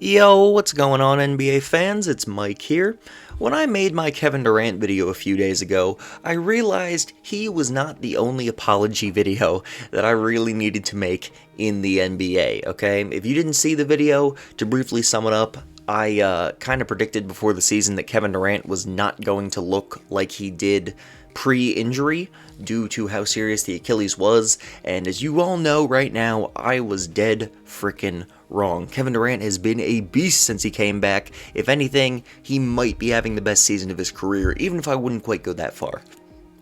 Yo, what's going on, NBA fans? It's Mike here. When I made my Kevin Durant video a few days ago, I realized he was not the only apology video that I really needed to make in the NBA, okay? If you didn't see the video, to briefly sum it up, I kind of predicted before the season that Kevin Durant was not going to look like he did pre-injury due to how serious the Achilles was, and as you all know right now, I was dead frickin' wrong. Kevin Durant has been a beast since he came back. If anything, he might be having the best season of his career, even if I wouldn't quite go that far.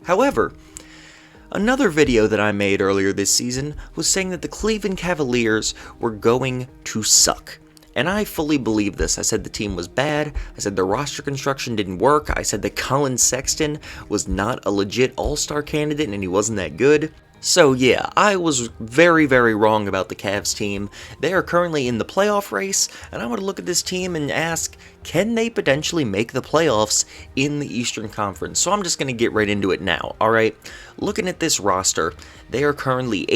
However, another video that I made earlier this season was saying that the Cleveland Cavaliers were going to suck. And I fully believe this. I said the team was bad. I said the roster construction didn't work. I said that Sexton was not a legit all-star candidate and he wasn't that good. So yeah, I was very, very wrong about the Cavs team. They are currently in the playoff race, and I want to look at this team and ask, can they potentially make the playoffs in the Eastern Conference? So I'm just going to get right into it now, alright? Looking at this roster, they are currently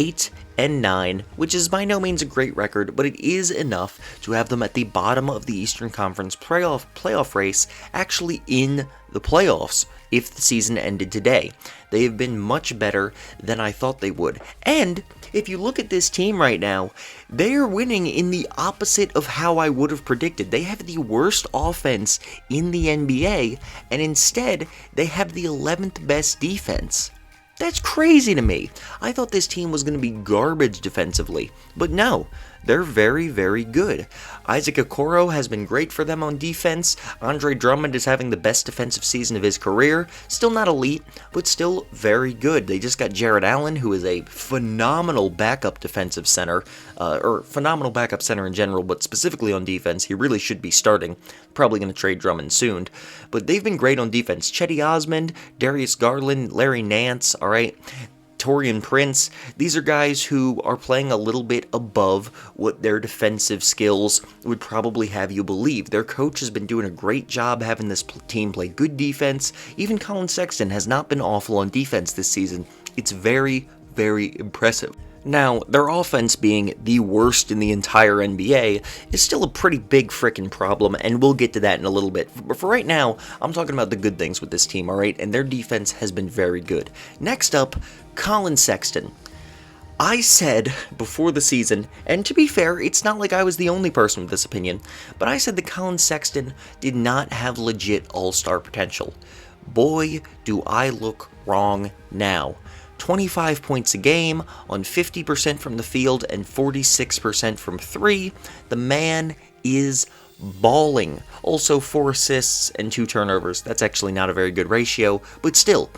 8-9, which is by no means a great record, but it is enough to have them at the bottom of the Eastern Conference playoff race, actually in the playoffs if the season ended today. They have been much better than I thought they would. And if you look at this team right now, they are winning in the opposite of how I would have predicted. They have the worst offense in the NBA, and instead, they have the 11th best defense. That's crazy to me. I thought this team was going to be garbage defensively, but no, they're very, very good. Isaac Okoro has been great for them on defense. Andre Drummond is having the best defensive season of his career. Still not elite, but still very good. They just got Jarrett Allen, who is a phenomenal backup defensive center, or phenomenal backup center in general, but specifically on defense, he really should be starting. Probably going to trade Drummond soon, but they've been great on defense. Chetty Osmond, Darius Garland, Larry Nance, alright? Taurean Prince, these are guys who are playing a little bit above what their defensive skills would probably have you believe. Their coach has been doing a great job having this team play good defense. Even Sexton has not been awful on defense this season. It's very, very impressive. Now, their offense being the worst in the entire NBA is still a pretty big frickin' problem, and we'll get to that in a little bit. But for right now, I'm talking about the good things with this team, alright? And their defense has been very good. Next up, Sexton. I said before the season, and to be fair, it's not like I was the only person with this opinion, but I said that Sexton did not have legit all-star potential. Boy, do I look wrong now. 25 points a game on 50% from the field and 46% from three. The man is balling. Also 4 assists and 2 turnovers. That's actually not a very good ratio, but still,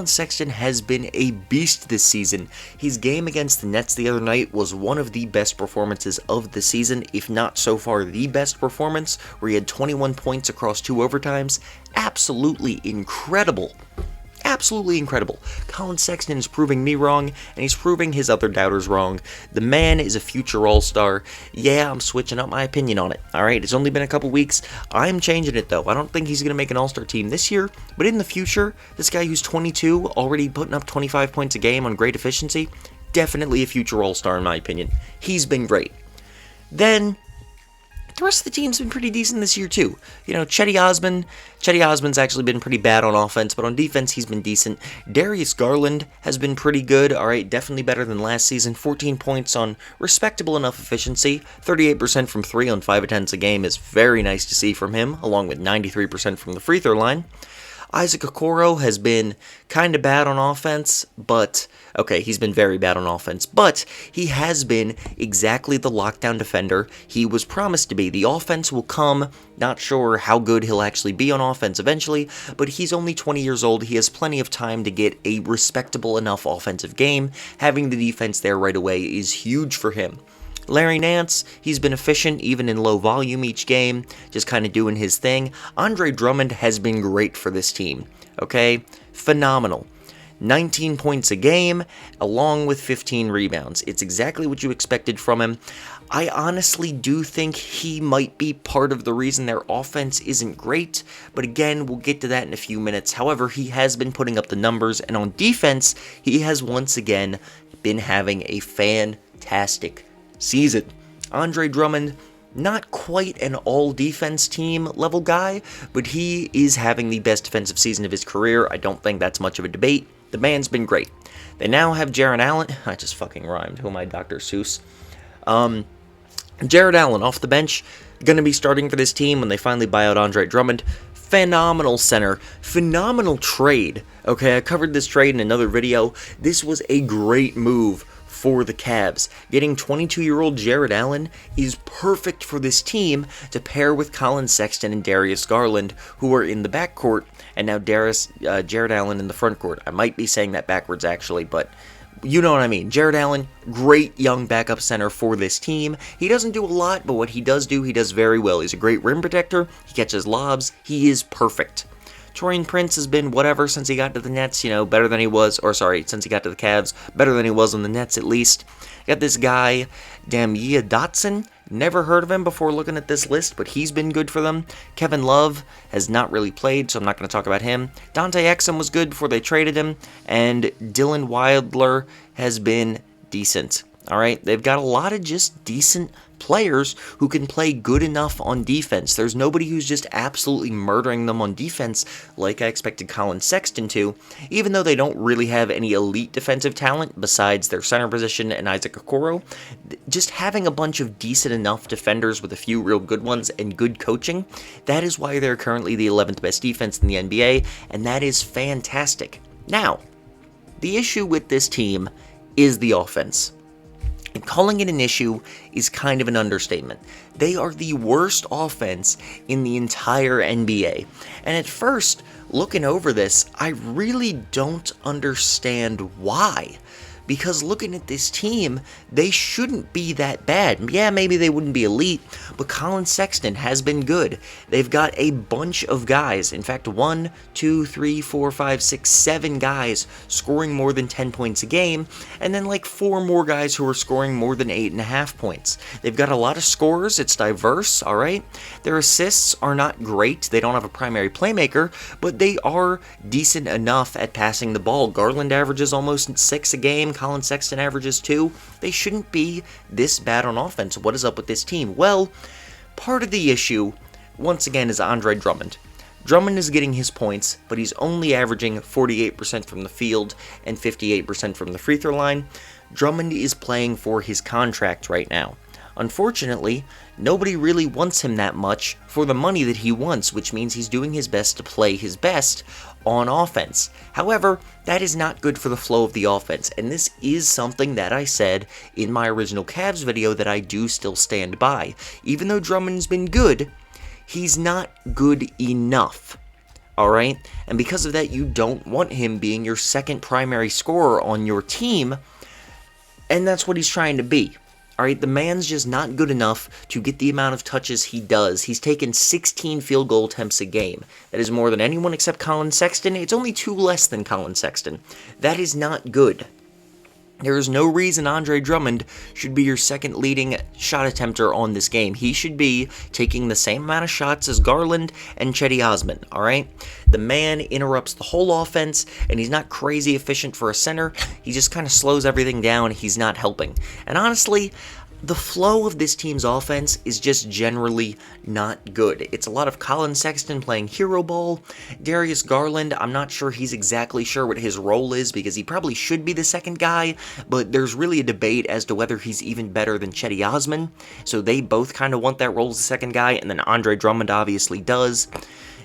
Sexton has been a beast this season. His game against the Nets the other night was one of the best performances of the season, if not so far the best performance, where he had 21 points across 2 overtimes. Absolutely incredible. Absolutely incredible. Sexton is proving me wrong, and he's proving his other doubters wrong. The man is a future all-star. Yeah, I'm switching up my opinion on it. Alright, it's only been a couple weeks. I'm changing it, though. I don't think he's going to make an all-star team this year, but in the future, this guy who's 22, already putting up 25 points a game on great efficiency, definitely a future all-star in my opinion. He's been great. Then the rest of the team's been pretty decent this year, too. You know, Chetty Osmond's actually been pretty bad on offense, but on defense, he's been decent. Darius Garland has been pretty good, alright, definitely better than last season. 14 points on respectable enough efficiency. 38% from 3 on 5 attempts a game is very nice to see from him, along with 93% from the free throw line. Isaac Okoro has been kind of bad on offense, but okay, he's been very bad on offense, but he has been exactly the lockdown defender he was promised to be. The offense will come, not sure how good he'll actually be on offense eventually, but he's only 20 years old. He has plenty of time to get a respectable enough offensive game. Having the defense there right away is huge for him. Larry Nance, he's been efficient even in low volume each game, just kind of doing his thing. Andre Drummond has been great for this team, okay? Phenomenal. 19 points a game, along with 15 rebounds. It's exactly what you expected from him. I honestly do think he might be part of the reason their offense isn't great, but again, we'll get to that in a few minutes. However, he has been putting up the numbers, and on defense, he has once again been having a fantastic season. Andre Drummond, Not quite an all-defense team level guy, but he is having the best defensive season of his career. I don't think that's much of a debate. The man's been great. They now have Jared Allen. I just fucking rhymed. Who am I, Dr. Seuss? Jared Allen off the bench, going to be starting for this team when they finally buy out Andre Drummond. Phenomenal center, phenomenal trade. Okay, I covered this trade in another video. This was a great move for the Cavs. Getting 22-year-old Jared Allen is perfect for this team to pair with Colin Sexton and Darius Garland, who are in the backcourt, and now Jared Allen in the front court. I might be saying that backwards, actually, but you know what I mean. Jared Allen, great young backup center for this team. He doesn't do a lot, but what he does do, he does very well. He's a great rim protector. He catches lobs. He is perfect. Taurean Prince has been whatever since he got to the Nets, better than he was, since he got to the Cavs, better than he was on the Nets at least. Got this guy, Damia Dotson, never heard of him before looking at this list, but he's been good for them. Kevin Love has not really played, so I'm not going to talk about him. Dante Exum was good before they traded him, and Dylan Wildler has been decent. Alright, they've got a lot of just decent players who can play good enough on defense. There's nobody who's just absolutely murdering them on defense like I expected Colin Sexton to, even though they don't really have any elite defensive talent besides their center position and Isaac Okoro. Just having a bunch of decent enough defenders with a few real good ones and good coaching, that is why they're currently the 11th best defense in the NBA, and that is fantastic. Now, the issue with this team is the offense. And calling it an issue is kind of an understatement. They are the worst offense in the entire NBA. And at first, looking over this, I really don't understand why. Because looking at this team, they shouldn't be that bad. Yeah, maybe they wouldn't be elite, but Colin Sexton has been good. They've got a bunch of guys, in fact 1, 2, 3, 4, 5, 6, 7 guys scoring more than 10 points a game, and then like 4 more guys who are scoring more than 8.5 points. They've got a lot of scorers, it's diverse, alright? Their assists are not great, they don't have a primary playmaker, but they are decent enough at passing the ball. Garland averages almost 6 a game, Colin Sexton averages 2. They shouldn't be this bad on offense. What is up with this team? Well, part of the issue, once again, is Andre Drummond. Drummond is getting his points, but he's only averaging 48% from the field and 58% from the free throw line. Drummond is playing for his contract right now. Unfortunately, nobody really wants him that much for the money that he wants, which means he's doing his best to play his best on offense. However, that is not good for the flow of the offense, and this is something that I said in my original Cavs video that I do still stand by. Even though Drummond's been good, he's not good enough. Alright? And because of that, you don't want him being your second primary scorer on your team, and that's what he's trying to be. Alright, the man's just not good enough to get the amount of touches he does. He's taken 16 field goal attempts a game. That is more than anyone except Colin Sexton. It's only 2 less than Colin Sexton. That is not good. There is no reason Andre Drummond should be your second leading shot attempter on this game. He should be taking the same amount of shots as Garland and Cedi Osman, alright? The man interrupts the whole offense, and he's not crazy efficient for a center. He just kind of slows everything down. He's not helping. And honestly, the flow of this team's offense is just generally not good. It's a lot of Colin Sexton playing hero ball. Darius Garland, I'm not sure he's exactly sure what his role is because he probably should be the second guy, but there's really a debate as to whether he's even better than Cedi Osman. So they both kind of want that role as the second guy, and then Andre Drummond obviously does.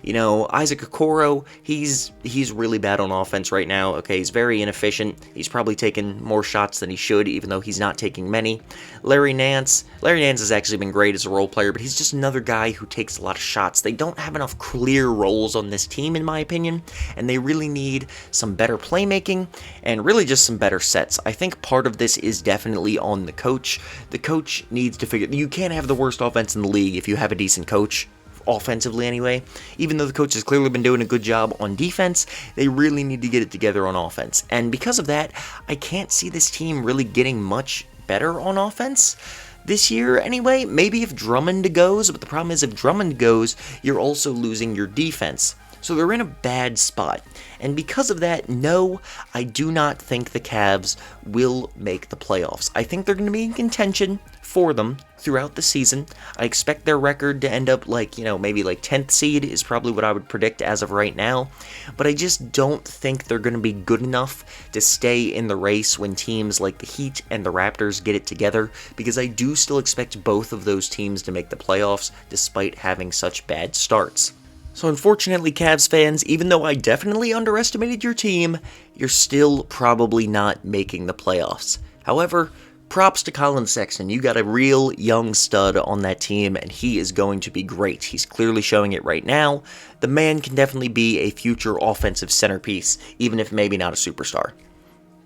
You know, Isaac Okoro, he's really bad on offense right now. Okay, he's very inefficient. He's probably taking more shots than he should, even though he's not taking many. Larry Nance has actually been great as a role player, but he's just another guy who takes a lot of shots. They don't have enough clear roles on this team, in my opinion, and they really need some better playmaking and really just some better sets. I think part of this is definitely on the coach. The coach needs to figure... You can't have the worst offense in the league if you have a decent coach. Offensively anyway. Even though the coach has clearly been doing a good job on defense, they really need to get it together on offense. And because of that, I can't see this team really getting much better on offense this year anyway. Maybe if Drummond goes, but the problem is if Drummond goes, you're also losing your defense. So they're in a bad spot. And because of that, no, I do not think the Cavs will make the playoffs. I think they're going to be in contention for them throughout the season. I expect their record to end up maybe 10th seed is probably what I would predict as of right now. But I just don't think they're going to be good enough to stay in the race when teams like the Heat and the Raptors get it together, because I do still expect both of those teams to make the playoffs despite having such bad starts. So unfortunately, Cavs fans, even though I definitely underestimated your team, you're still probably not making the playoffs. However, props to Colin Sexton. You got a real young stud on that team, and he is going to be great. He's clearly showing it right now. The man can definitely be a future offensive centerpiece, even if maybe not a superstar.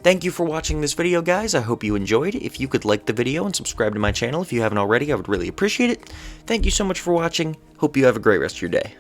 Thank you for watching this video, guys. I hope you enjoyed. If you could like the video and subscribe to my channel if you haven't already, I would really appreciate it. Thank you so much for watching. Hope you have a great rest of your day.